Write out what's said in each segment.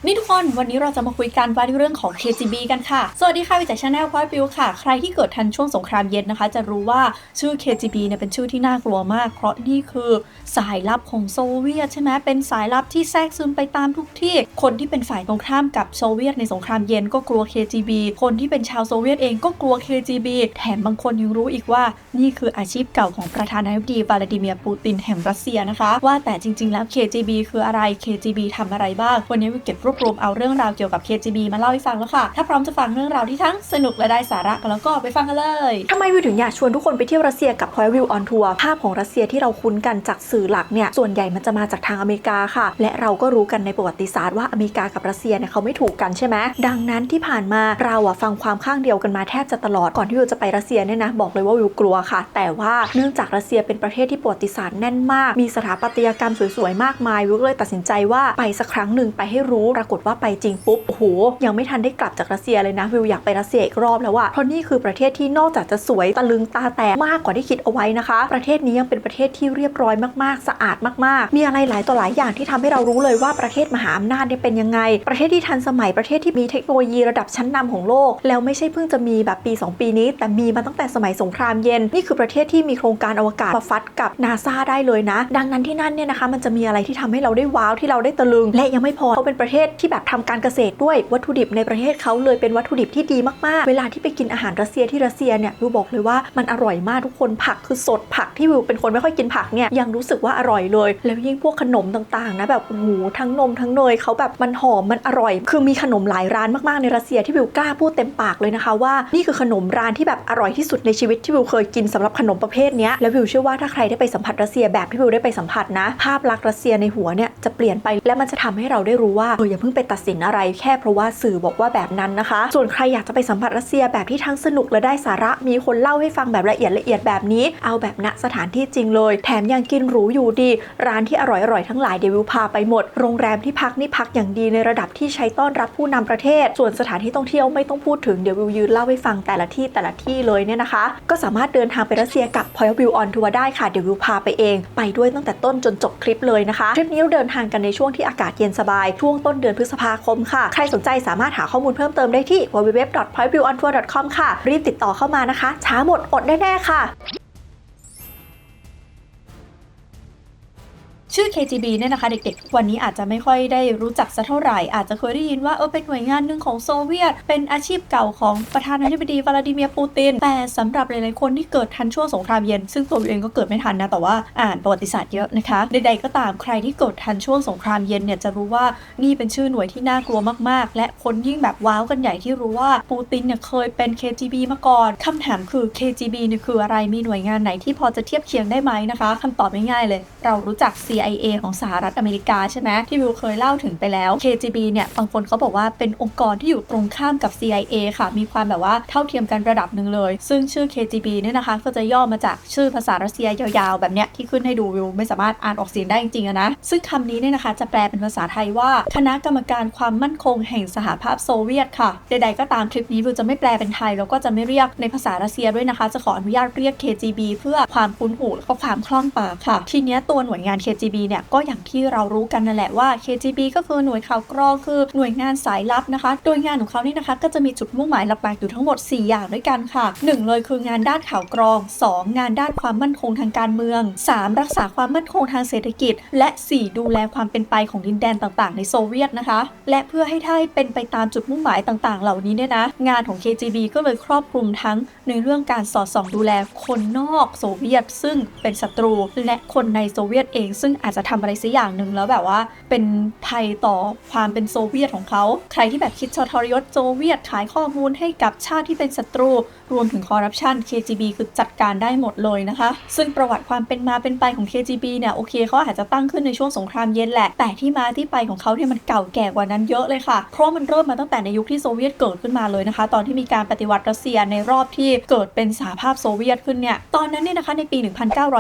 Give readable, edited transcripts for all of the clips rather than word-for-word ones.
นี่ทุกคนวันนี้เราจะมาคุยกันว่าเรื่องของ KGB กันค่ะสวัสดีค่ะวิจัย Channel พอยต์วิวค่ะใครที่เกิดทันช่วงสงครามเย็นนะคะจะรู้ว่าชื่อ KGB เนี่ยเป็นชื่อที่น่ากลัวมากเพราะนี่คือสายลับของโซเวียตใช่ไหมเป็นสายลับที่แทรกซึมไปตามทุกที่คนที่เป็นฝ่ายตรงข้ามกับโซเวียตในสงครามเย็นก็กลัว KGB คนที่เป็นชาวโซเวียตเองก็กลัว KGB แถมบางคนยังรู้อีกว่านี่คืออาชีพเก่าของประธานาธิบดีวลาดิเมียร์ปูตินแห่งรัสเซียนะคะว่าแต่จริงๆแล้ว KGB คืออะไร KGB ทำอะไรบ้างวันนี้วิวเก็บรวบรวมเอาเรื่องราวเกี่ยวกับ KGB มาเล่าให้ฟังแล้วค่ะถ้าพร้อมจะฟังเรื่องราวที่ทั้งสนุกและได้สาระกันแล้วก็ไปฟังกันเลยทำไมวิวถึงอยากชวนทุกคนไปเที่ยวรัสเซียกับ Point View on Tour ภาพของรัสเซียที่เราคุ้นกันจากสื่อหลักเนี่ยส่วนใหญ่มันจะมาจากทางอเมริกาค่ะและเราก็รู้กันในประวัติศาสตร์ว่าอเมริกากับรัสเซียเนี่ยเขาไม่ถูกกันใช่ไหมดังนั้นที่ผ่านมาเราฟังความข้างเดียวกันมาแทบจะตลอดก่อนที่วิวจะไปรัสเซียเนี่ยนะบอกเลยว่าวิวกลัวค่ะแต่ว่าเนื่องจากรัสเซียเป็นประเทศที่ประวัติศาสตร์แน่นมากมีสถาปัตยกรรมสวยๆมากมายวิวเลยตัดสินใจว่าไปสักครั้งหนึ่งไปให้รู้ปรากฏว่าไปจริงปุ๊บโอ้โหยังไม่ทันได้กลับจากรัสเซียเลยนะวิวอยากไปรัสเซียอีกรอบแล้วเพราะนี่คือประเทศที่นอกจากจะสวยตะลึงตาแตกมากกว่าที่คิดเอาไว้นะคะประเทศนี้ยังเป็นประเทศที่เรียบร้อยมากๆสะอาดมากๆมีอะไรหลายต่อหลายอย่างที่ทำให้เรารู้เลยว่าประเทศมหาอำนาจเนี่ยเป็นยังไงประเทศที่ทันสมัยประเทศที่มีเทคโนโลยีระดับชั้นนำของโลกแล้วไม่ใช่เพิ่งจะมีแบบปี2ปีนี้แต่มีมาตั้งแต่สมัยสงครามเย็นนี่คือประเทศที่มีโครงการอวกาศมาฟัดกับนาซาได้เลยนะดังนั้นที่นั่นเนี่ยนะคะมันจะมีอะไรที่ทำให้เราได้ว้าวที่เราได้ตะลึงและยังไม่พอเขาเป็นประเทศที่แบบทำการเกษตรด้วยวัตถุดิบในประเทศเขาเลยเป็นวัตถุดิบที่ดีมากๆเวลาที่ไปกินอาหารรัสเซียที่รัสเซียเนี่ยวิวบอกเลยว่ามันอร่อยมากทุกคนผักคือสดผักที่วิวเป็นคนไม่ค่อยกินผักเนี่ยยังรู้สึกว่าอร่อยเลยแล้วยิ่งพวกขนมต่างๆนะแบบโอ้โหทั้งนมทั้งเนยเขาแบบมันหอมมันอร่อยคือมีขนมหลายร้านมากๆในรัสเซียที่วิวกล้าพูดเต็มปากเลยนะคะว่านี่คือขนมร้านที่แบบอร่อยที่สุดในชีวิตที่วิวเคยกินสำหรับขนมประเภทนี้แล้ววิวเชื่อว่าถ้าใครได้ไปสัมผัสรัสเซียแบบที่วิวได้ไปสัมผัสนะภาพลักษณ์รัสเซียในหัวเนี่ยจะเปลี่ยนไปและมันจะทำให้เราได้รู้ว่าอย่าเพิ่งไปตัดสินอะไรแค่เพราะว่าสื่อบอกว่าแบบนั้นนะคะส่วนใครอยากจะไปสัมผัสรัสเซียแบบที่ทั้งสนุกและได้สาระมีคนเล่าให้ฟังแบบละเอียดแบบนี้เอาแบบณสถานที่จริงเลยแถมยังกินหรูอยู่ดีร้านที่อร่อยทั้งหลายเดี๋ยววิวพาไปหมดโรงแรมที่พักนี่พักอย่างดีในระดับที่ใช้ต้อนรับผู้นำประเทศส่วนสถานที่ท่องเที่ยวไม่ต้องพูดถึงเดี๋ยววิวยืนเล่าให้ฟังแต่ละที่เลยเนี่ยนะคะก็สามารถเดินทางไปรัสเซียกับ Point View on Tour ได้ค่ะเดี๋ยววิวพาไปเองไปด้วยตั้งแต่ต้นจนจบคลิปเลยนะคะทริปนี้เราเดินทางกันในช่วงที่อากาศเย็นสบายช่วงต้นเดือนพฤษภาคมค่ะใครสนใจสามารถหาข้อมูลเพิ่มเติมได้ที่ www.pointviewontour.com ค่ะรีบติดต่อเข้ามานะคะช้าหมดอดแน่ๆค่ะชื่อ KGB เนี่ยนะคะเด็กๆวันนี้อาจจะไม่ค่อยได้รู้จักสักเท่าไหร่อาจจะเคยได้ยินว่าเป็นหน่วยงานหนึ่งของโซเวียตเป็นอาชีพเก่าของประธานาธิบดีวลาดิเมียร์ปูตินแต่สำหรับหลายๆคนที่เกิดทันช่วงสงครามเย็นซึ่งตัวเองก็เกิดไม่ทันนะแต่ว่าอ่านประวัติศาสตร์เยอะนะคะใดๆก็ตามใครที่เกิดทันช่วงสงครามเย็นเนี่ยจะรู้ว่านี่เป็นชื่อหน่วยที่น่ากลัวมากๆและคนยิ่งแบบว้าวกันใหญ่ที่รู้ว่าปูตินเนี่ยเคยเป็น KGB มาก่อนคำถามคือ KGB เนี่ยคืออะไรมีหน่วยงานไหนที่พอจะเทียบเคียงได้ไหมนะคะคำตอบง่ายๆเลยเรารู้จัก CIA ของสหรัฐอเมริกาใช่ไหมที่วิวเคยเล่าถึงไปแล้ว KGB เนี่ยบางคนเขาบอกว่าเป็นองค์กรที่อยู่ตรงข้ามกับ CIA ค่ะมีความแบบว่าเท่าเทียมกันระดับหนึ่งเลยซึ่งชื่อ KGB เนี่ยนะคะก็จะย่อมาจากชื่อภาษารัสเซียยาวๆแบบเนี้ยที่ขึ้นให้ดูวิวไม่สามารถอ่านออกเสียงได้จริงๆนะซึ่งคำนี้เนี่ยนะคะจะแปลเป็นภาษาไทยว่าคณะกรรมการความมั่นคงแห่งสหภาพโซเวียตค่ะใดๆก็ตามคลิปนี้วิวจะไม่แปลเป็นไทยแล้วก็จะไม่เรียกในภาษารัสเซียด้วยนะคะจะขออนุญาตเรียก KGB เพื่อความคุ้นหูและก็ความคล่องปากค่ะทีเนี้ยตัวหน่วยงาน KGB เนี่ยก็อย่างที่เรารู้กันนั่นแหละว่า KGB ก็คือหน่วยข่าวกรองคือหน่วยงานสายลับนะคะโดยงานของเขานี่นะคะก็จะมีจุดมุ่งหมายหลักๆอยู่ทั้งหมด4อย่างด้วยกันค่ะ1เลยคืองานด้านข่าวกรอง2งานด้านความมั่นคงทางการเมือง3รักษาความมั่นคงทางเศรษฐกิจและ4ดูแลความเป็นไปของดินแดนต่างๆในโซเวียตนะคะและเพื่อให้ได้เป็นไปตามจุดมุ่งหมายต่างๆเหล่านี้เนี่ยนะงานของ KGB ก็เลยครอบคลุมทั้งในเรื่องการสอดส่องดูแลคนนอกโซเวียตซึ่งเป็นศัตรูและคนในโซเวียตเองซึ่งอาจจะทำอะไรสักอย่างหนึ่งแล้วแบบว่าเป็นภัยต่อความเป็นโซเวียตของเขาใครที่แบบคิดทรยศโซเวียตขายข้อมูลให้กับชาติที่เป็นศัตรูรวมถึงคอร์รัปชัน KGB คือจัดการได้หมดเลยนะคะซึ่งประวัติความเป็นมาเป็นไปของ KGB เนี่ยโอเคเขาอาจจะตั้งขึ้นในช่วงสงครามเย็นแหละแต่ที่มาที่ไปของเขาเนี่ยมันเก่าแก่กว่านั้นเยอะเลยค่ะเพราะมันเริ่มมาตั้งแต่ในยุคที่โซเวียตเกิดขึ้นมาเลยนะคะตอนที่มีการปฏิวัติรัสเซียในรอบที่เกิดเป็นสหภาพโซเวียตขึ้นเนี่ยตอนนั้นเนี่ยนะคะในปี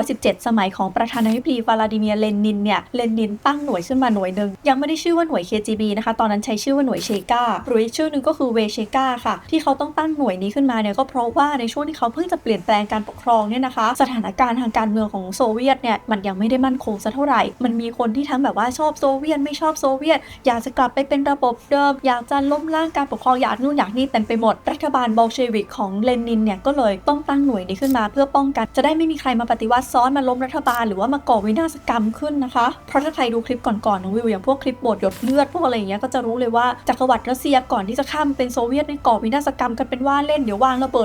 1917 สมัยของประธานาธิบดีวลาดิเมียร์เล นินเนี่ยเลนินตั้งหน่วยขึ้นมาหน่วยหนึ่งยังไม่ได้ชื่อว่าหน่วย KGB นะคะตอนนั้นใช้ชื่อว่าหน่วยเชกาหรืออีกชื่อหนึ่งก็คือเวเชกาค่ะที่เขาต้องตั้งหน่วยนี้ขึ้นมาเนี่ยก็เพราะว่าในช่วงที่เขาเพิ่งจะเปลี่ยนแปลงการปกครองเนี่ยนะคะสถานการณ์ทางการเมืองของโซเวียตเนี่ยมันยังไม่ได้มั่นคงสักเท่าไหร่มันมีคนที่ทั้งแบบว่าชอบโซเวียตไม่ชอบโซเวียตอยากจะกลับไปเป็นระบบเดิมอยากจะล้มล้างการปกครองอยากนู่นอยากนี่เต็มไปหมดรัฐบาลโบลเชวิกของเลนินเนี่ยก็เลยต้องตั้งหน่วยนี้ขึ้นมาเพื่อป้องกันจะได้ไม่มีใครมาปฏิวัติซ้อนมาล้มรัฐบาลหรือว่ามาก่อวินาศกรรมขึ้นนะคะเพราะถ้าใครดูคลิปก่อนๆของวิวอย่างพวกคลิปบทหยดเลือดพวกอะไรอย่างเงี้ยก็จะรู้เลยว่าจักรวรรดิรัสเซียก่อนที่จะข้ามเป็นโซเวียตในก่อวินาศกรรมกันเป็นว่าเล่นเดี๋ยววางระเบิ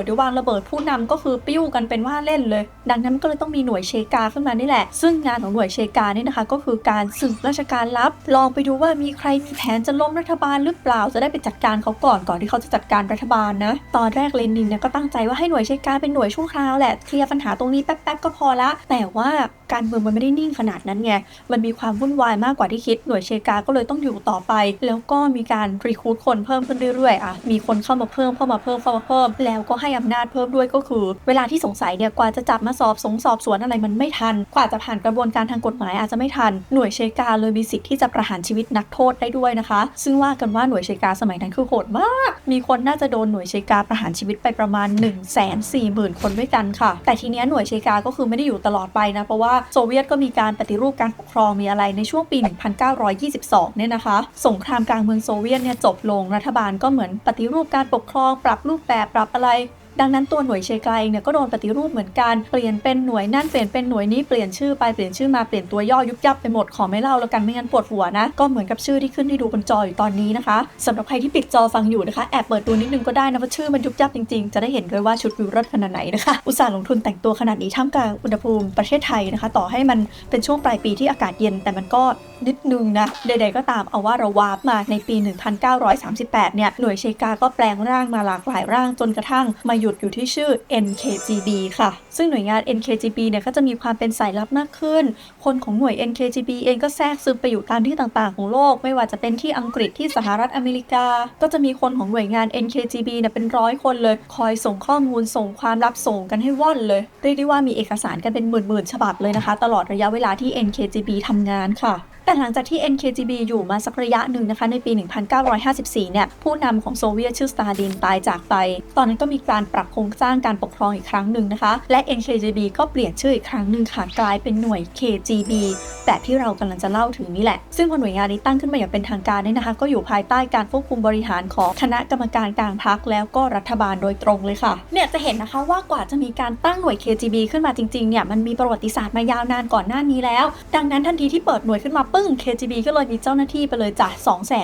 ดผู้นำก็คือปิ้วกันเป็นว่าเล่นเลยดังนั้นก็เลยต้องมีหน่วยเชกาขึ้นมานี่แหละซึ่งงานของหน่วยเชกานี่นะคะก็คือการสืบราชการลับลองไปดูว่ามีใครมีแผนจะล้มรัฐบาลหรือเปล่าจะได้ไปจัดการเขาก่อนที่เขาจะจัดการรัฐบาลนะตอนแรกเลนินเนี่ยก็ตั้งใจว่าให้หน่วยเชกาเป็นหน่วยชั่วคราวแหละเคลียร์ปัญหาตรงนี้แป๊บๆก็พอละแต่ว่าการเมืองมันไม่ได้นิ่งขนาดนั้นไงมันมีความวุ่นวายมากกว่าที่คิดหน่วยเชกาก็เลยต้องอยู่ต่อไปแล้วก็มีการรีครูทคนเพิ่มขึ้นเรื่อยๆมีคนเข้ามาเพิ่มแล้วก็ให้อำนาจเพิ่มด้วยก็คือเวลาที่สงสัยเนี่ยกว่าจะจับมาสอบสวนอะไรมันไม่ทันกว่าจะผ่านกระบวนการทางกฎหมายอาจจะไม่ทันหน่วยเชกาเลยมีสิทธิ์ที่จะประหารชีวิตนักโทษได้ด้วยนะคะซึ่งว่ากันว่าหน่วยเชกาสมัยนั้นคือโหดมากมีคนน่าจะโดนหน่วยเชกาประหารชีวิตไปประมาณ 140,000 คนด้วยกันค่ะแต่ทีนี้หน่วยเชกาก็คือไม่ได้อยู่ตลอดไปนะเพราะว่าโซเวียตก็มีการปฏิรูปการปกครองมีอะไรในช่วงปี 1922 เนี่ยนะคะสงครามกลางเมืองโซเวียตเนี่ยจบลงรัฐบาลก็เหมือนปฏิรูปการปกครองปรับรูปแบบปรับอะไรดังนั้นตัวหน่วยเชกาเองเนี่ยก็โดนปฏิรูปเหมือนกันเปลี่ยนเป็นหน่วยนั่นเปลี่ยนเป็นหน่วยนี้เปลี่ยนชื่อไปเปลี่ยนชื่อมาเปลี่ยนตัวย่อยุบยับไปหมดขอไม่เล่าแล้วกันไม่งั้นปวดหัวนะก็เหมือนกับชื่อที่ขึ้นให้ดูบนจออยู่ตอนนี้นะคะสำหรับใครที่ปิดจอฟังอยู่นะคะแอบเปิดดูนิดนึงก็ได้นะว่าชื่อมันยุบยับจริงๆจะได้เห็นด้วยว่าชุดวิวรถขนาดไหนนะคะอุตส่าห์ลงทุนแต่งตัวขนาดนี้ท่ามกลางอุณหภูมิประเทศไทยนะคะต่อให้มันเป็นช่วงปลายปีที่อากาศเย็นแต่มันก็นิดนึงนะใดๆก็ตามเอาว่าเราวาร์ปมาในปี 1938 เนี่ยหน่วยเชกาก็แปลงร่างมาหลากหลายร่างจนกระทั่งมาหยุดอยู่ที่ชื่อ NKGB ค่ะซึ่งหน่วยงาน NKGB เนี่ยก็จะมีความเป็นสายลับมากขึ้นคนของหน่วย NKGB เองก็แทรกซึมไปอยู่ตามที่ต่างๆของโลกไม่ว่าจะเป็นที่อังกฤษที่สหรัฐอเมริกาก็จะมีคนของหน่วยงาน NKGB เนี่ยเป็น100 คนเลยคอยส่งข้อมูลส่งความลับส่งกันให้ว่อนเลยเรียกได้ว่ามีเอกสารกันเป็นหมื่นๆฉบับเลยนะคะตลอดระยะเวลาที่ NKGB ทำงานค่ะแต่หลังจากที่ NKGB อยู่มาสักระยะหนึ่งนะคะในปี 1954 เนี่ยผู้นำของโซเวียตชื่อสตาลินตายจากไปตอนนั้นก็มีการปรับโครงสร้างการปกครองอีกครั้งหนึ่งนะคะและ NKGB ก็เปลี่ยนชื่ออีกครั้งหนึ่งค่ะกลายเป็นหน่วย KGB แบบที่เรากำลังจะเล่าถึงนี่แหละซึ่งพอหน่วยงานนี้ตั้งขึ้นมาอย่างเป็นทางการเนี่ยนะคะก็อยู่ภายใต้การควบคุมบริหารของคณะกรรมการกลางพรรคแล้วก็รัฐบาลโดยตรงเลยค่ะเนี่ยจะเห็นนะคะว่ากว่าจะมีการตั้งหน่วย KGB ขึ้นมาจริงๆเนี่ยมันมีประวัติศาสตร์มายาวนานก่อนหน้านี้แล้วดังนั้นทันทีที่เปิดหน่วยขึ้นมาปึ้ง KGB ก็เลยมีเจ้าหน้าที่ไปเลยจ้ะ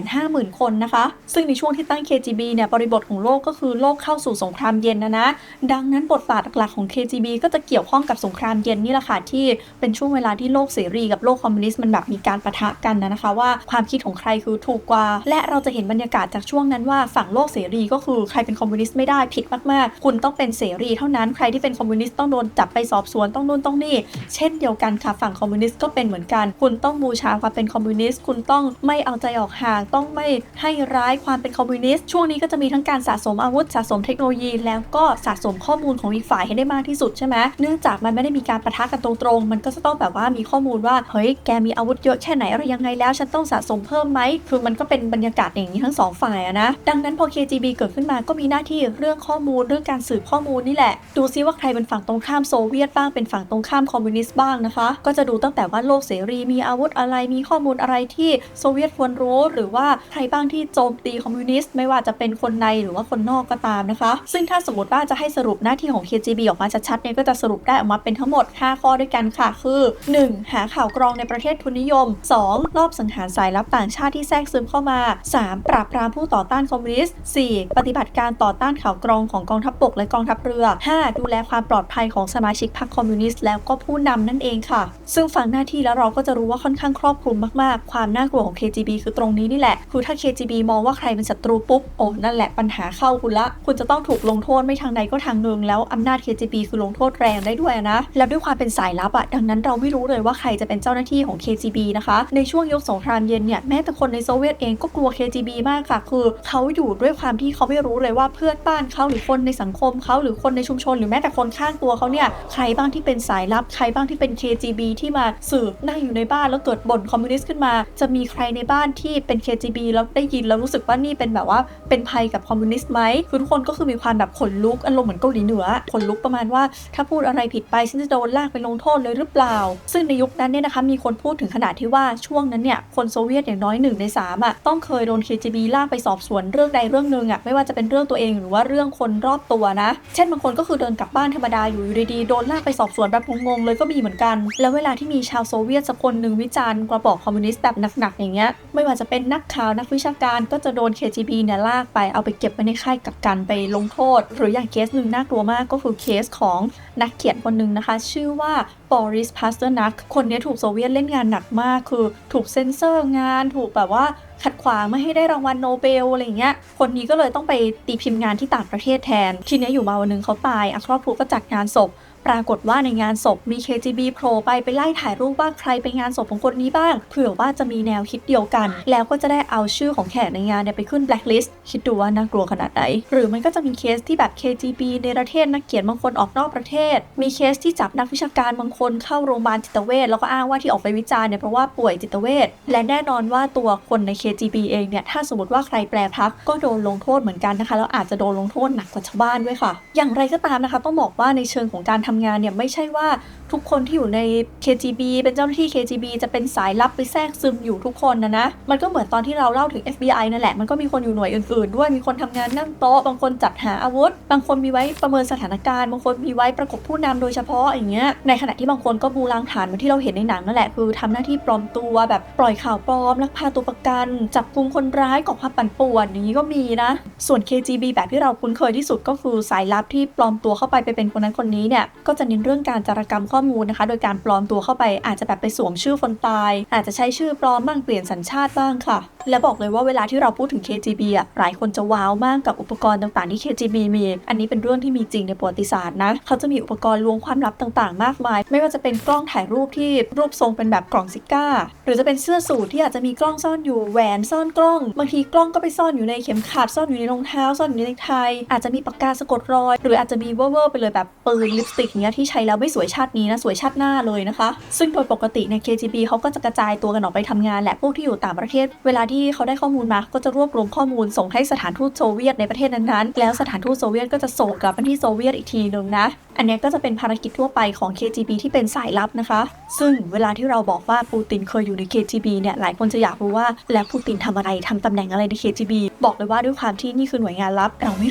250,000 คนนะคะซึ่งในช่วงที่ตั้ง KGB เนี่ยบริบทของโลกก็คือโลกเข้าสู่สงครามเย็นนะดังนั้นบทบาทหลักๆของ KGB ก็จะเกี่ยวข้องกับสงครามเย็นนี่แหละค่ะที่เป็นช่วงเวลาที่โลกเสรีกับโลกคอมมิวนิสต์มันแบบมีการปะทะกันนะคะว่าความคิดของใครคือถูกกว่าและเราจะเห็นบรรยากาศจากช่วงนั้นว่าฝั่งโลกเสรีก็คือใครเป็นคอมมิวนิสต์ไม่ได้ผิดมากๆคุณต้องเป็นเสรีเท่านั้นใครที่เป็นคอมมิวนิสต์ต้องโดนจับไปสอบสวนต้องนู่นต้องนี่เช่นเดียวกันค่ะฝั่งคอมมิวนิสต์ก็เป็นเหมือนกันคุณต้องบูชาความเป็นคอมมิวนิสต์คุณต้องไม่เอาใจออกห่างต้องไม่ให้ร้ายความเป็นคอมมิวนิสต์ช่วงนี้ก็จะมีทั้งการสะสมอาวุธสะสมเทคโนโลยีแล้วก็สะสมข้อมูลของอีกฝ่ายให้ได้มากที่สุดใช่ไหมเนื่องจากมันไม่ได้มีการปะทะกันตรงๆมันก็จะต้องแบบว่ามีข้อมูลว่าเฮ้ยแกมีอาวุธเยอะแค่ไหนอะไรยังไงแล้วฉันต้องสะสมเพิ่มไหมคือมันก็เป็นบรรยากาศอย่างนี้ทั้งสองฝ่ายนะดังนั้นพอ KGB เกิดขึ้นมาก็มีหน้าที่เรื่องข้อมูลเรื่องการสืบข้อมูลนี่แหละดูซิว่าใครเป็นฝั่งตรงข้ามโซเวียตบ้างเป็นฝั่งตรงข้ามคอมมิวนิสต์บ้างนะคะก็จะดูตั้งแต่ว่าโลกเสรีมีอาวุธอะไรมีข้อมูลอะไรที่โซเวียตควรรู้หรือว่าใครบ้างที่โจมตีคอมมิวนิสต์ไม่ว่าจะเป็นคนในหรือว่าคนนอกก็ตามนะคะซึ่งถ้าสมมติว่าจะให้สรุปหน้าที่ของ KGB ออกมาชัดๆเนี่ยก็จะสรุปได้ออกมาเป็นทั้งหมด5ข้อด้วยกันค่ะคือ 1. หาข่าวกรองในประเทศทุนนิยม 2. ลอบสังหารสายลับต่างชาติที่แทรกซึมเข้ามา 3. ปราบปรามผู้ต่อต้านคอมมิวนิสต์ 4. ปฏิบัติการต่อต้านข่าวกรองของกองทัพบกและกองทัพเรือ 5. ดูแลความปลอดภัยของสมาชิกพรรคคอมมิวนิสต์แล้วก็ผู้นำนั่นเองค่ะซึ่งฟังหน้าที่แล้วเราก็จะรู้ว่าค่อนข้างครอบ คลุมมากๆความน่ากลัวของ KGB คือตรงนี้นี่แหละคือถ้า KGB มองว่าใครเป็นศัตรูปุ๊บโอ้นั่นแหละปัญหาเข้าคุณละคุณจะต้องถูกลงโทษไม่ทางใดก็ทางหนึ่งแล้วอำนาจ KGB คือลงโทษแรงได้ด้วยนะแล้วด้วยความเป็นสายลับดังนั้นเราไม่รู้เลยว่าใครจะเป็นเจ้าหน้าที่ของ KGB นะคะในช่วงยุคสงครามเย็นเนี่ยแม้แต่คนในโซเวียตเองก็กลัว KGB มากค่ะคือเขาอยู่ด้วยความที่เขาไม่รู้เลยว่าเพื่อนบ้านเขาหรือคนในสังคมเขาหรือคนในชุมชนหรือแม้แต่คนข้างตัวเขาเนี่ยใครบ้างที่เป็นสายลับใครบ้างที่เป็น KGB ที่มาสืบนั่งอยู่ในบ้านแล้วเกิดบ่นคอมมิวนิสต์ขึ้นมาจะมีใครในบ้านที่เป็น KGB แล้วได้ยินแล้วรู้สึกว่านี่เป็นแบบว่าเป็นภัยกับคอมมิวนิสต์ไหมคือทุกคนก็คือมีความแบบขนลุกอารมณ์เหมือนเกาหลีเหนือขนลุกประมาณว่าถ้าพูดอะไรผิดไปฉันจะโดนลากไปลงโทษเลยหรือเปล่าซึ่งในยุคนั้นเนี่ยนะคะมีคนพูดถึงขนาดที่ว่าช่วงนั้นเนี่ยคนโซเวียตอย่างน้อย1 ใน 3ต้องเคยโดน KGB ลากไปสอบสวนเรื่องใดเรื่องหนึ่งไม่ว่าจะเป็นเรื่องตัวเองหรือว่าเรื่องคนรอบตัวนะเช่นบางคนก็คือเดินกลับบ้านธรรมดาอยู่ดีๆโดนลากไปสอบสวนแบบงงๆเลยก็มีเหมือนกันแล้วเวลาที่มีชาวโซเวียตสักคนหนึ่งวิจารณ์กระบอกคอมมิวนิสต์แบบหนักๆอย่างเงี้ยไม่ว่าจะเป็นนักข่าวนักวิชาการก็จะโดน KGB เนี่ยลากไปเอาไปเก็บไว้ในค่ายกักกันไปลงโทษหรืออย่างเคสหนึ่งน่ากลัวมากก็คือเคสของนักเขียนคนหนึ่งนะคะชื่อว่าบอริส พาสเตอร์นักคนนี้ถูกโซเวียตเล่นงานหนักมากคือถูกเซ็นเซอร์งานถูกแบบว่าขัดขวางไม่ให้ได้รางวัลโนเบลอะไรเงี้ยคนนี้ก็เลยต้องไปตีพิมพ์งานที่ต่างประเทศแทนทีนี้อยู่มาวันนึงเขาตายครอบครัวก็จัดงานศพปรากฏว่าในงานศพมี KGB โผล่ไปไล่ถ่ายรูปว่าใครไปงานศพของคนนี้บ้างเผื่อว่าจะมีแนวคิดเดียวกันแล้วก็จะได้เอาชื่อของแขกในงานเนี่ยไปขึ้นแบล็คลิสต์คิดดูว่าน่ากลัวขนาดไหนหรือมันก็จะมีเคสที่แบบ KGB ในประเทศนักเขียนบางคนออกนอกประเทศมีเคสที่จับนักวิชาการบางคนเข้าโรงพยาบาลจิตเวชแล้วก็อ้างว่าที่ออกไปวิจารณ์เนี่ยเพราะว่าป่วยจิตเวชและแน่นอนว่าตัวคนใน KGB เองเนี่ยถ้าสมมติว่าใครแปรพักก็โดนลงโทษเหมือนกันนะคะแล้วอาจจะโดนลงโทษหนักกว่าชาวบ้านด้วยค่ะอย่างไรก็ตามนะคะต้องบอกว่าในเชิงของการทำงานเนี่ยไม่ใช่ว่าทุกคนที่อยู่ใน KGB เป็นเจ้าหน้าที่ KGB จะเป็นสายลับไปแทรกซึมอยู่ทุกคนนะมันก็เหมือนตอนที่เราเล่าถึง FBI นั่นแหละมันก็มีคนอยู่หน่วยอื่นๆด้วยมีคนทำงานนั่งโต๊ะบางคนจัดหาอาวุธบางคนมีไว้ประเมินสถานการณ์บางคนมีไว้ประกบผู้นำโดยเฉพาะอย่างเงี้ยในขณะที่บางคนก็บูรางฐานเหมือนที่เราเห็นในหนังนั่นแหละคือทำหน้าที่ปลอมตัวแบบปล่อยข่าวปลอมลักพาตัวประกันจับกุมคนร้ายก่อความปั่นป่วนอย่างนี้ก็มีนะส่วน KGB แบบที่เราคุ้นเคยที่สุดก็คือสายลับที่ปลอมตัวเข้าไปเป็นคนนั้นคนนี้เนี่ยก็จะเน้นเรื่องการจารกรรมข้อมูลนะคะโดยการปลอมตัวเข้าไปอาจจะแบบไปสวมชื่อคนตายอาจจะใช้ชื่อปลอมบ้างเปลี่ยนสัญชาติบ้างค่ะและบอกเลยว่าเวลาที่เราพูดถึง KGB หลายคนจะว้าวมากกับอุปกรณ์ต่างๆที่ KGB มีอันนี้เป็นเรื่องที่มีจริงในประวัติศาสตร์นะเขาจะมีอุปกรณ์ล้วงความลับต่างๆมากมายไม่ว่าจะเป็นกล้องถ่ายรูปที่รูปทรงเป็นแบบกล่องซิก้าหรือจะเป็นเสื้อสูทที่อาจจะมีกล้องซ่อนอยู่แหวนซ่อนกล้องบางทีกล้องก็ไปซ่อนอยู่ในเข็มขัดซ่อนอยู่ในรองเท้าซ่อนอยู่ในเนคไทอาจจะมีปากกาสะกดรอยหรืออาจจะมีเวอร์ๆไปเลยแบบปืนลิปสติกอย่างเงี้ยที่ใช้แล้วไม่สวยชาตินี้นะสวยชาติหน้าเลยนะคะซึ่งโดยปกติใน KGB เขาก็จะกระจายตัวกันออกไปทำงานแหละพวกที่อยู่ต่างประเทศเวลาที่เขาได้ข้อมูลมาก็จะรวบรวมข้อมูลส่งให้สถานทูตโซเวียตในประเทศนั้นๆแล้วสถานทูตโซเวียตก็จะส่งกลับไปที่โซเวียตอีกทีนึงนะอันนี้ก็จะเป็นภารกิจทั่วไปของ KGB ที่เป็นสายลับนะคะซึ่งเวลาที่เราบอกว่าปูตินเคยอยู่ใน KGB เนี่ยหลายคนจะอยากรู้ว่าแล้วปูตินทำอะไรทำตำแหน่งอะไรใน KGB บอกเลยว่าด้วยความที่นี่คือหน่วยงานลับเราไม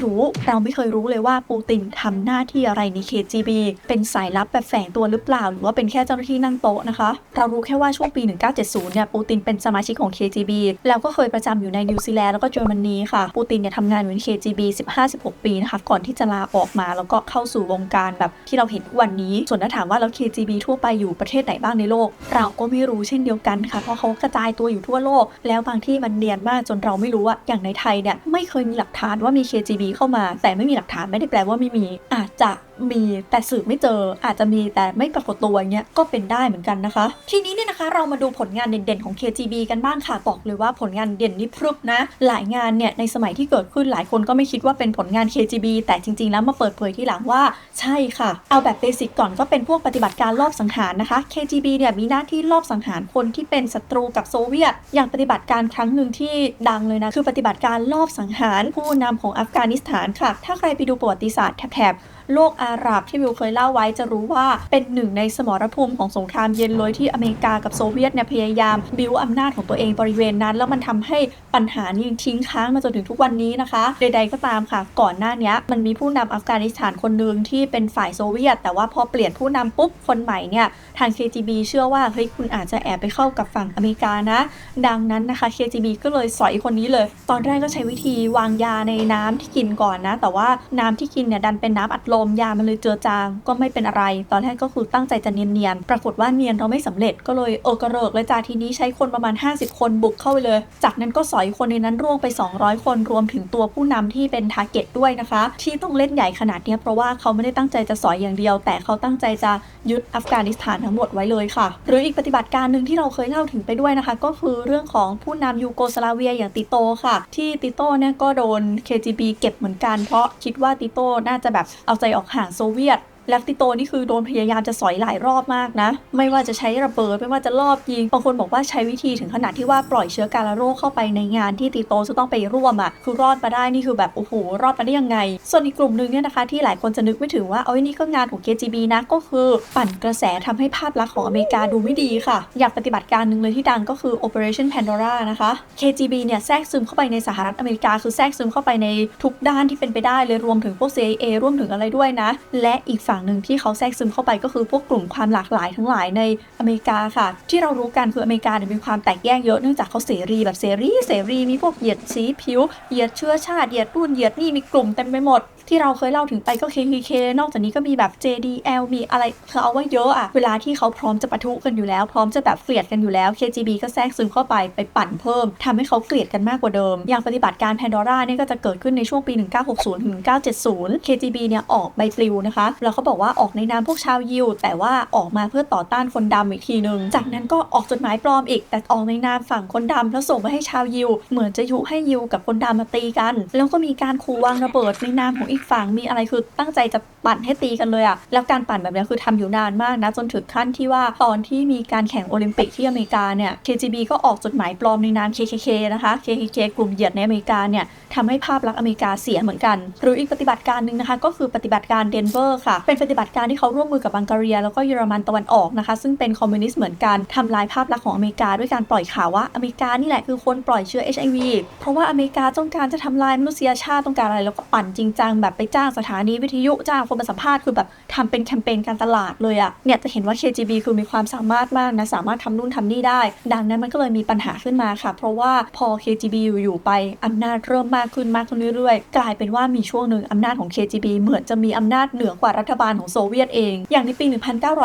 ่เคยรู้เลยว่าปูตินทำหน้าที่อะไรใน KGB เป็นสายลับแบบแฝงตัวหรือเปล่าหรือว่าเป็นแค่เจ้าหน้าที่นั่งโต๊ะนะคะเรารู้แค่ว่าช่วงปี 1970 เนี่ยปูตินเป็นสมาชิกของ KGB แล้วก็เคยประจำอยู่ในนิวซีแลนด์แล้วก็เยอรมนีค่ะปูตินเนี่ยทำงานอยู่ใน KGB 15-16 ปีนะคะก่อนที่จะลาออกมาแล้วก็เข้าสู่วงการแบบที่เราเห็นวันนี้ส่วนถ้าถามว่าแล้ว KGB ทั่วไปอยู่ประเทศไหนบ้างในโลกเราก็ไม่รู้เช่นเดียวกันค่ะเพราะเขากระจายตัวอยู่ทั่วโลกแล้วบางที่มันเนียนมากจนเราไม่รู้ว่าอย่างในไทยเนี่ยไม่เคยมีหลักฐานว่ามี KGB เข้ามาแต่ไม่มีหลักฐานไม่ได้แปลว่าไม่มีอาจจะมีแต่สืบไม่เจออาจจะมีแต่ไม่ปรากฏตัวเงี้ยก็เป็นได้เหมือนกันนะคะทีนี้เนี่ยนะคะเรามาดูผลงานเด่นๆของ KGB กันบ้างค่ะบอกเลยว่าผลงานเด่นนี่พรึบนะหลายงานเนี่ยในสมัยที่เกิดขึ้นหลายคนก็ไม่คิดว่าเป็นผลงาน KGB แต่จริงๆแล้วมาเปิดเผยที่หลังว่าใช่ค่ะเอาแบบเบสิกก่อนก็เป็นพวกปฏิบัติการลอบสังหารนะคะ KGB เนี่ยมีหน้าที่ลอบสังหารคนที่เป็นศัตรูกับโซเวียตอย่างปฏิบัติการครั้งหนึ่งที่ดังเลยนะคือปฏิบัติการลอบสังหารผู้นำของอัฟกานิสถานค่ะถ้าใครไปดูประวัติศาสตร์แถบโลกอาหรับที่วิวเคยเล่าไว้จะรู้ว่าเป็นหนึ่งในสมรภูมิของสงครามเย็นเลยที่อเมริกากับโซเวียตเนี่ยพยายามบิวอำนาจของตัวเองบริเวณนั้นแล้วมันทำให้ปัญหานี้ยังทิ้งค้างมาจนถึงทุกวันนี้นะคะใดๆก็ตามค่ะก่อนหน้านี้มันมีผู้นำอัฟกานิสถานคนหนึ่งที่เป็นฝ่ายโซเวียตแต่ว่าพอเปลี่ยนผู้นำปุ๊บคนใหม่เนี่ยทาง KGB เชื่อว่าเฮ้ยคุณอาจจะแอบไปเข้ากับฝั่งอเมริกานะดังนั้นนะคะ KGB ก็เลยสอยคนนี้เลยตอนแรกก็ใช้วิธีวางยาในน้ำที่กินก่อนนะแต่ว่าน้ำที่กินเนี่ยดันเป็นน้ำอัดล มยามันเลยเจือจางก็ไม่เป็นอะไรตอนแรกก็คือตั้งใจจะเนียนๆปรากฏว่าเนียนเราไม่สำเร็จก็เลยกระเริกเลยจ้าทีนี้ใช้คนประมาณ50คนบุกเข้าไปเลยจากนั้นก็สอยคนในนั้นร่วงไป200คนรวมถึงตัวผู้นำที่เป็นทาร์เก็ตด้วยนะคะที่ต้องเล่นใหญ่ขนาดนี้เพราะว่าเขาไม่ได้ตั้งใจจะสอยอย่างเดียวแต่เขาตั้งใจจะยึดอัฟกานิสถานทั้งหมดไว้เลยค่ะหรืออีกปฏิบัติการหนึ่งที่เราเคยเล่าถึงไปด้วยนะคะก็คือเรื่องของผู้นำยูโกสลาเวียอย่างติโตค่ะที่ติโตเนี่ยก็โดน KGB เก็บเหมือนกันเพราะคิดว่าติโตน่าจะแบบเอาใจออกห่างโซเวียตแล้วติโตนี่คือโดนพยายามจะสอยหลายรอบมากนะไม่ว่าจะใช้ระเบิดไม่ว่าจะลอบยิงบางคนบอกว่าใช้วิธีถึงขนาดที่ว่าปล่อยเชื้อกาฬโรคเข้าไปในงานที่ติโตจะต้องไปร่วมคือรอดมาได้นี่คือแบบโอ้โหรอดมาได้ยังไงส่วนอีกกลุ่มนึงเนี่ยนะคะที่หลายคนจะนึกไม่ถึงว่านี่ก็งานของ KGB นะก็คือปั่นกระแสทำให้ภาพลักษณ์ของอเมริกาดูไม่ดีค่ะอย่างปฏิบัติการหนึ่งเลยที่ดังก็คือ Operation Pandora นะคะ KGB เนี่ยแทรกซึมเข้าไปในสหรัฐอเมริกาคือแทรกซึมเข้าไปในทุกด้านที่เป็นไปได้เลยรวมถึงพวก CIA รวมถึงอะไรด้วยนะและอีกฝั่งนึงที่เขาแทรกซึมเข้าไปก็คือพวกกลุ่มความหลากหลายทั้งหลายในอเมริกาค่ะที่เรารู้กันคืออเมริกาเนี่ยมีความแตกแยกเยอะเนื่องจากเขาเสรีแบบเสรีมีพวกเหยียดสีผิวเหยียดเชื้อชาติเหยียดรุ่นเหยียดนี่มีกลุ่มเต็มไปหมดที่เราเคยเล่าถึงไปก็ KKK นอกจากนี้ก็มีแบบ JDL มีอะไรคือเอาไว้เยอะเวลาที่เขาพร้อมจะปะทุกันอยู่แล้วพร้อมจะแบบเกลียดกันอยู่แล้ว KGB ก็แทรกซึมเข้าไปปั่นเพิ่มทำให้เขาเกลียดกันมากกว่าเดิมอย่างปฏิบัติการ Pandora เนี่ยก็จะเกิดขึ้นในช่วงปี 1960 ถึง 1970 KGB เนี่ยออกใบปลิวนะคะแล้วเขาบอกว่าออกในนามพวกชาวยิวแต่ว่าออกมาเพื่อต่อต้านคนดำอีกทีนึงจากนั้นก็ออกจดหมายปลอมอีกแต่ออกในนามฝั่งคนดำแล้วส่งไปให้ชาวยิวเหมือนจะยุให้ยิวกับคนดำมาตีกันแล้วก็มีการขู่วางระเบิดในนามของอีกฝั่งมีอะไรคือตั้งใจจะปั่นให้ตีกันเลยแล้วการปั่นแบบนี้คือทำอยู่นานมากนะจนถึงขั้นที่ว่าตอนที่มีการแข่งโอลิมปิกที่อเมริกาเนี่ย KGB ก็ออกจดหมายปลอมในนาม KKK นะคะ KKK กลุ่มเหยียดในอเมริกาเนี่ยทำให้ภาพลักษณ์อเมริกาเสียเหมือนกันหรืออีกปฏิบัติการหนึ่งนะคะก็คือปฏิบัติการเดนเวอร์ค่ะเป็นปฏิบัติการที่เขาร่วมมือกับบังการีแล้วก็เยอรมันตะวันออกนะคะซึ่งเป็นคอมมิวนิสต์เหมือนกันทำลายภาพลักษณ์ของอเมริกาด้วยการปล่อยข่าวว่าอเมริกานี่แหละคือคนปล่อยเชื้อ HIV เพราะว่าอเมริกาต้องการจะทำลายมนุษยชาติต้องการอะไรแล้วก็ปั่นจริงจังแบบไปจ้างสถานีวิทยุจ้างคนมาสัมภาษณ์คือแบบทำเป็นแคมเปญการตลาดเลยเนี่ยจะเห็นว่า KGB คือมีความสามารถมากนะสามารถทำนู่นทำนี่ได้ดังนั้นมันก็เลยมีปัญหาขึ้นมาค่ะเพราะว่าพอ KGB อยู่ไปอำนาจเริ่มมากขึ้นเรื่อยๆกลายเป็นว่ามีช่วงหนึ่งอำนาจของ KGB เหมือนจะมีอำนาจเหนือกว่ารัฐบาลของโซเวียตเองอย่างในปี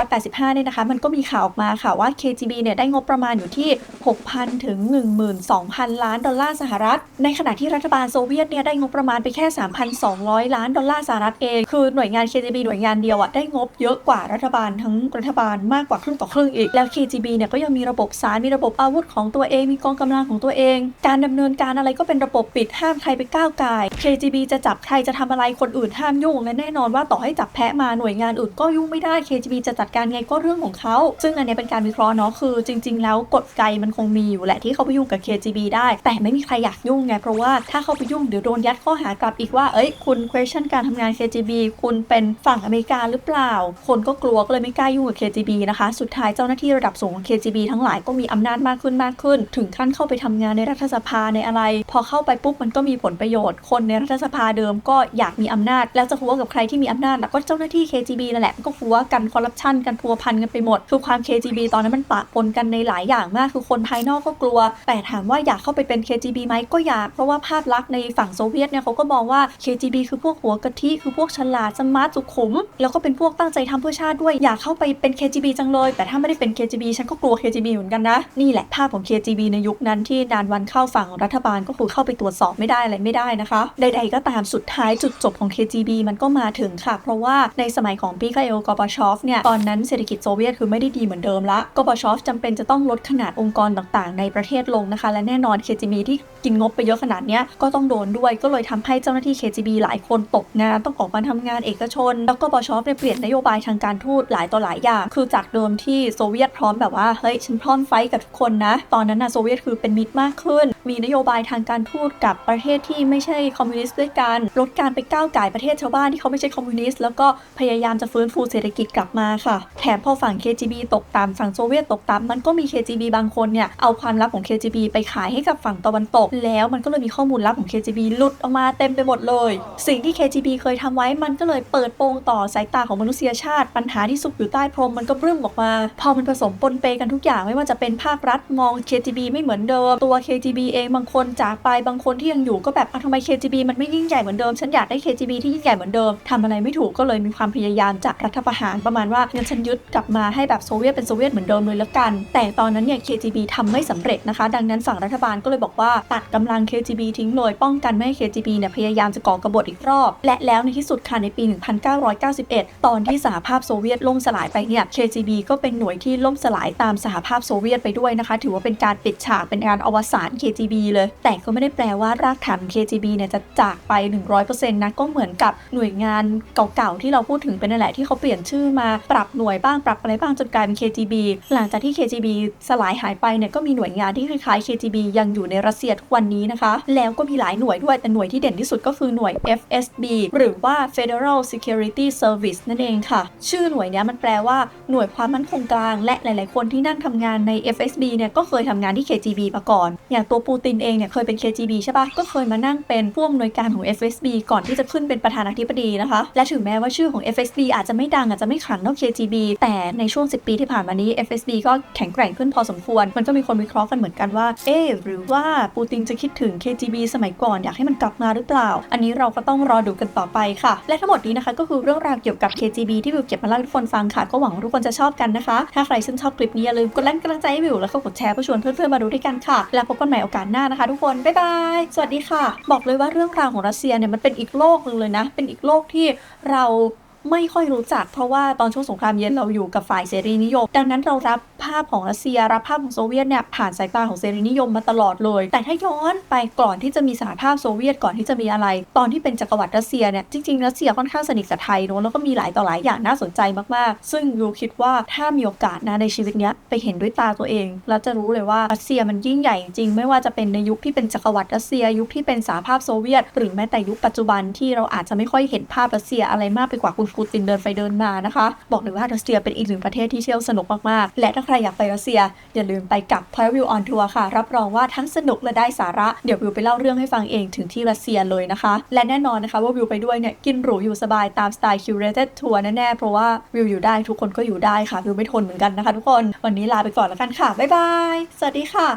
1985 เนี่ยนะคะมันก็มีข่าวออกมาค่ะว่า KGB เนี่ยได้งบประมาณอยู่ที่ 6,000 ถึง 12,000 ล้านดอลลาร์สหรัฐในขณะที่รัฐบาลโซเวียตเนี่ยได้งบประมาณไปแค่ 3,200 ล้านดอลลาร์สหรัฐเองคือหน่วยงาน KGB หน่วยงานเดียวได้งบเยอะกว่ารัฐบาลทั้งรัฐบาลมากกว่าครึ่งต่อครึ่งอีกแล้ว KGB เนี่ยก็ยังมีระบบศาลมีระบบอาวุธของตัวเองมีกองกำลังของตัวเองการดำเนินการอะไรก็เป็นระบบปิดห้ามใครไปก้าวก่าย KGB จะจับใครจะทำอะไรคนอื่นห้ามยุ่งและแน่นอนว่าต่อให้จับแพะมาหน่วยงานอื่นก็ยุ่งไม่ได้ KGB จะจัดการไงก็เรื่องของเขาซึ่งอันนี้เป็นการวิเคราะห์เนาะคือจริงๆแล้วกฎไกมันคงมีอยู่แหละที่เขาไปยุ่งกับ KGB ได้แต่ไม่มีใครอยากยุ่งไงเพราะว่าถ้าเขาไปยุ่งเดี๋ยวโดนยัดข้อหากลับอีกว่าคุณ question การทำงาน KGB คุณเป็นฝั่งอเมริกาหรือเปล่าคนก็กลัวก็เลยไม่กล้ายุ่งกับ KGB นะคะสุดท้ายเจ้าหน้าที่ระดับสูงของ KGB ทั้งหลายก็มีอำนาจมากขึ้นถึงขั้นเข้าไปทำงานในรัฐสภาในอะไรพอเข้าไปปุ๊บมันก็มีผลประโยชน์คนในรัฐสภาเดิมก็อยากมีอำนาจแล้วจะหัวกับใครที่มีอำนาจแล้วก็เจ้าหน้าที่ KGB นั่นแหละก็หัวกันคอร์รัปชันกันพัวพันกันไปหมดคือความ KGB ตอนนั้นมันปะปนกันในหลายอย่างมากคือคนภายนอกก็กลัวแต่ถามว่าอยากเข้าไปเป็น KGB ไหมก็อยากเพราะว่าภาพลักษณ์ในฝั่งโซเวียตเนี่ยเขาก็มองว่า KGB คือพวกหัวกะทิคือพวกฉลาดสมาร์ทสุขุมแล้วก็เป็นพวกตั้งใจทำเพื่อชาติด้วยอยากเข้าไปเป็น KGB จังเลยแต่ถ้าไม่ได้เป็น KGB ฉันก็กลัว KGB เหมือนกันนะนี่แหละภาพของ KGB ในยุคนั้นที่นานวันเข้าฝั่งรัฐบาลก็คือเข้าไปตรวจสอบไม่ได้อะไรไม่ได้นะคะใดๆก็ตามสุดท้ายจุดจบของ KGB มันก็มาถึงค่ะเพราะว่าในสมัยของมิคาเอล กอร์บาชอฟเนี่ยตอนนั้นเศรษฐกิจโซเวียตคือไม่ได้ดีเหมือนเดิมละกอร์บาชอฟจำเป็นจะต้องลดขนาดองค์กรต่างๆในประเทศลงนะคะและแน่นอน KGB ที่กินงบไปเยอะขนาดนี้ก็ต้องโดนด้วยก็เลยทำให้เจ้าหน้าที่ KGB หลายคนตกงานต้องออกมาทำงานเอกชนแล้วก็บอชอฟเปลี่ยนนโยบายทางการทูตหลายต่อหลายอย่างคือจากเดิมที่โซเวียตพร้อมแบบว่าเฮ้ยฉันพร้อมไฟท์กับทุกคนนะตอนนั้นนะโซเวียตคือเป็นมิตรมากขึ้นมีนโยบายทางการทูตกับประเทศที่ไม่ใช่คอมมิวนิสต์ด้วยกันลดการไปก้าวก่ายประเทศชาวบ้านที่เขาไม่ใช่คอมมิวนิสต์แล้วก็พยายามจะฟื้นฟูเศรษฐกิจกลับมาค่ะแถมพอฝั่ง KGB ตกต่ำฝั่งโซเวียตตกต่ำมันก็มี KGB บางคนเนี่ยเอาความลับของ KGB ไปขายให้กับฝั่งตะวันตกแล้วมันก็เลยมีข้อมูลลับของ KGB หลุดออกมาเต็มไปหมดเลยสิ่งที่ KGB เคยทำไว้มันก็เลยเปิดโปงต่อสายตาของมนุษยชาติปัญหาที่ซุกอยู่ใต้พรมมันก็เริ่มออกมาพอมันผสมปนเปกันทุกอย่างไม่ว่าจะเป็นภาครัฐมอง KGB ไม่เหมือนเดิมตัว KGB เองบางคนจากไปบางคนที่ยังอยู่ก็แบบทำไม KGB มันไม่ยิ่งใหญ่เหมือนเดิมฉันอยากได้ KGB ที่ยิ่งใหญ่เหมือนเดิมทำอะไรไม่ถูกก็เลยมีความพยายามจากรัฐประหารประมาณว่างั้นฉันยึดกลับมาให้แบบโซเวียตเป็นโซเวียตเหมือนเดิมเลยแล้วกันแต่ตอนนั้นเนี่ย KGB ทำไม่สำเร็จนะคะดังนั้นฝั่งรัฐบาลก็เลยบอกว่าตัดกำลัง KGB ทิ้งเลยป้องกันไม่ให้ KGB เนี่ยพยายามจะก่อกบฏอีกรอบและแล้วในที่สุดค่ะในปี 1991 ตอนที่สหภาพโซเวียตล่มสลายไปเนี่ย KGB ก็เป็นหน่วยที่ล่มสลายตามสหภาพโซเวียตไปด้วยนะคะถือว่าเป็นการปิดฉากเป็นการอวสาน KGB เลยแต่ก็ไม่ได้แปลว่ารากฐาน KGB เนี่ยจะจากไป 100% นะก็เหมือนกับหน่วยงานเก่าๆที่เราพูดถึงเป็นนั่นแหละที่เขาเปลี่ยนชื่อมาปรับหน่วยบ้างปรับอะไรบ้างจนกลายเป็น KGB หลังจากที่ KGB สลายหายไปเนี่ยก็มีหน่วยงานที่คล้ายๆ KGB ยังอยู่ในรัสเซียทุกวันนี้นะคะแล้วก็มีหลายหน่วยด้วยแต่หน่วยที่เด่นที่สุดก็คือหน่วย FSB หรือว่า Federal Security Service นั่นเองค่ะชื่อหน่วยเนี้ยมันแปลว่าหน่วยความมั่นคงกลางและหลายๆคนที่นั่งทำงานใน FSB เนี่ยก็เคยทำงานที่ KGB มาก่อนอย่างตัวปูตินเองเนี่ยเคยเป็น KGB ใช่ปะก็เคยมานั่งเป็นผู้อำนวยการของ FSB ก่อนที่จะขึ้นเป็นประธานาธิบดีนะคะและถึงแม้ว่าชื่อของ FSB อาจจะไม่ดังอาจจะไม่ขลังเท่า KGB แต่ในช่วง10 ปีที่ผ่านมานี้ FSB ก็แข็งแกร่งขึ้นพอสมควรมันก็มีคนวิเคราะห์กันเหมือนกันว่าหรือว่าปูตินจะคิดถึง KGB สมัยก่อนอยากให้มันกลับมาหรือเปล่าอันนี้เราก็ต้องรอดูกันต่อไปค่ะและทั้งหมดนี้นะคะก็คือเรื่องราวเกี่ยวกับ KGB ที่วิวเก็บมาเล่าให้ทุกคนฟังค่ะก็หวังว่าทุกคนจะชอบกันนะคะถ้าใครชื่นชอบคลิปนี้อย่าลืมกดไลค์กำลังใจให้วิวแล้วก็กดแชร์เพื่อชวนเพื่อนๆมาดูด้วยกันค่ะแล้วพบกันใหม่โอกาสหน้านะคะทุกคนบ๊ายบายสวัสดีค่ะบอกเลยว่าเรื่องราวของรัสเซียเนี่ยมันเป็นอีกโลกนึงเลยนะเป็นอีกโลกที่เราไม่ค่อยรู้จักเพราะว่าตอนช่วงสงครามเย็นเราอยู่กับฝ่ายเสรีนิยมดังนั้นเรารับภาพของรัสเซียรับภาพของโซเวียตเนี่ยผ่านสายตาของเสรีนิยมมาตลอดเลยแต่ถ้าย้อนไปก่อนที่จะมีสหภาพโซเวียตก่อนที่จะมีอะไรตอนที่เป็นจักรวรรดิรัสเซียเนี่ยจริงๆรัสเซียค่อนข้างสนิทกับไทยเนอะแล้วก็มีหลายต่อหลายอย่างน่าสนใจมากๆซึ่งยูคิดว่าถ้ามีโอกาสนะในชีวิตเนี้ยไปเห็นด้วยตาตัวเองแล้วจะรู้เลยว่ารัสเซียมันยิ่งใหญ่จริงไม่ว่าจะเป็นในยุคที่เป็นจักรวรรดิรัสเซียยุคที่เป็นสหภาพโซเวียตหรือแม้แต่ยุคปัจจุบันที่เราอาจจะไม่ค่อยเห็นภาพรัสเซียอะไรมากไปกว่าคุณปูตินเดินไปเดินมานะคะบอกเลยว่ารัสเซียเป็นอีกหนึ่งประเทศที่เที่ยวสนุกมากๆและถ้าใครอยากไปรัสเซียอย่าลืมไปกับ Point View on Tour ค่ะรับรองว่าทั้งสนุกและได้สาระเดี๋ยววิวไปเล่าเรื่องให้ฟังเองถึงที่รัสเซียเลยนะคะและแน่นอนนะคะว่าวิวไปด้วยเนี่ยกินหรูอยู่สบายตามสไตล์ curated tour แน่ๆเพราะว่าวิวอยู่ได้ทุกคนก็อยู่ได้ค่ะวิวไม่ทนเหมือนกันนะคะทุกคนวันนี้ลาไปก่อนแล้วกันค่ะบ๊ายบายสวัสดีค่ะ